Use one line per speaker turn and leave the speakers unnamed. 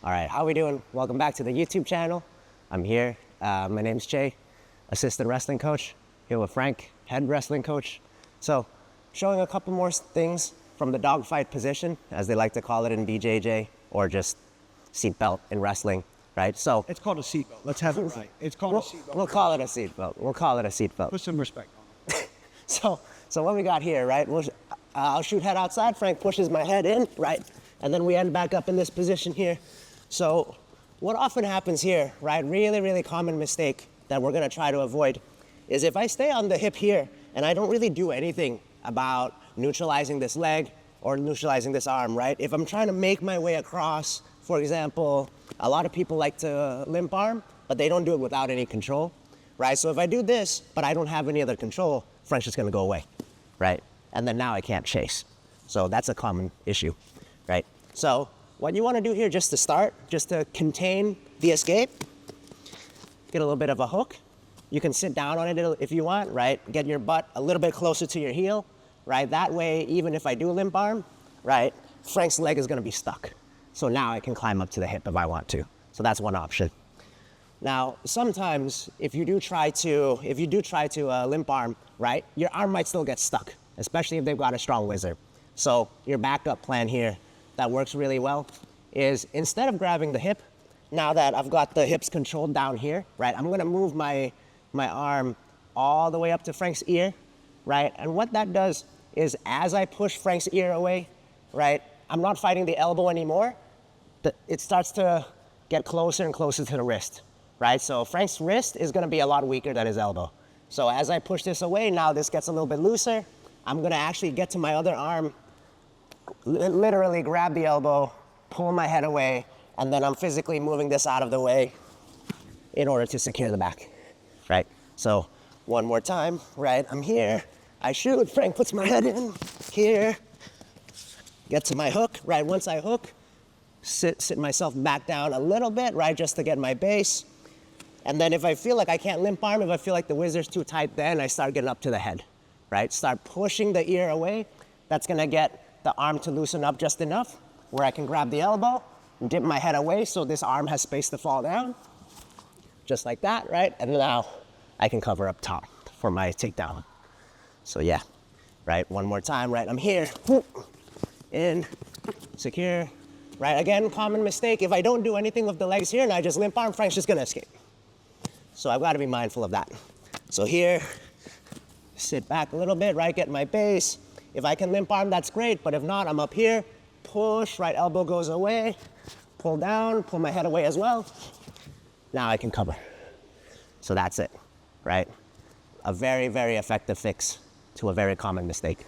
All right, how we doing? Welcome back to the YouTube channel. I'm here. My name's Jay, assistant wrestling coach. Here with Frank, head wrestling coach. So, showing a couple more things from the dogfight position, as they like to call it in BJJ, or just seatbelt in wrestling, right? So
it's called a seatbelt. Let's have it right. It's called a seatbelt.
We'll call it a seatbelt. We'll call it a seatbelt.
Put some respect on it.
So what we got here, right? I'll shoot head outside. Frank pushes my head in, right? And then we end back up in this position here. So what often happens here, right? Really, really common mistake that we're gonna try to avoid is if I stay on the hip here and I don't really do anything about neutralizing this leg or neutralizing this arm, right? If I'm trying to make my way across, for example, a lot of people like to limp arm, but they don't do it without any control, right? So if I do this, but I don't have any other control, Frank's just gonna go away, right? And then now I can't chase. So that's a common issue, right? So what you wanna do here just to start, just to contain the escape, get a little bit of a hook. You can sit down on it if you want, right? Get your butt a little bit closer to your heel, right? That way, even if I do limp arm, right, Frank's leg is gonna be stuck. So now I can climb up to the hip if I want to. So that's one option. Now, sometimes if you do try to limp arm, right, your arm might still get stuck, especially if they've got a strong whizzer. So your backup plan here that works really well is instead of grabbing the hip, now that I've got the hips controlled down here, right, I'm gonna move my arm all the way up to Frank's ear, right? And what that does is as I push Frank's ear away, right, I'm not fighting the elbow anymore. It starts to get closer and closer to the wrist, right? So Frank's wrist is gonna be a lot weaker than his elbow. So as I push this away, now this gets a little bit looser. I'm gonna actually get to my other arm, literally grab the elbow, pull my head away, and then I'm physically moving this out of the way in order to secure the back, right? So one more time, right? I'm here, I shoot, Frank puts my head in, here, get to my hook, right? Once I hook, sit myself back down a little bit, right? Just to get my base. And then if I feel like I can't limp arm, if I feel like the whizzer's too tight, then I start getting up to the head, right? Start pushing the ear away. That's gonna get the arm to loosen up just enough where I can grab the elbow, dip my head away so this arm has space to fall down. Just like that, right? And now I can cover up top for my takedown. So yeah, right? One more time, right? I'm here, in, secure, right? Again, common mistake. If I don't do anything with the legs here and I just limp arm, Frank's just gonna escape. So I've gotta be mindful of that. So here, sit back a little bit, right? Get my base. If I can limp arm, that's great, but if not, I'm up here, push, right elbow goes away, pull down, pull my head away as well. Now I can cover. So that's it, right? A very, very effective fix to a very common mistake.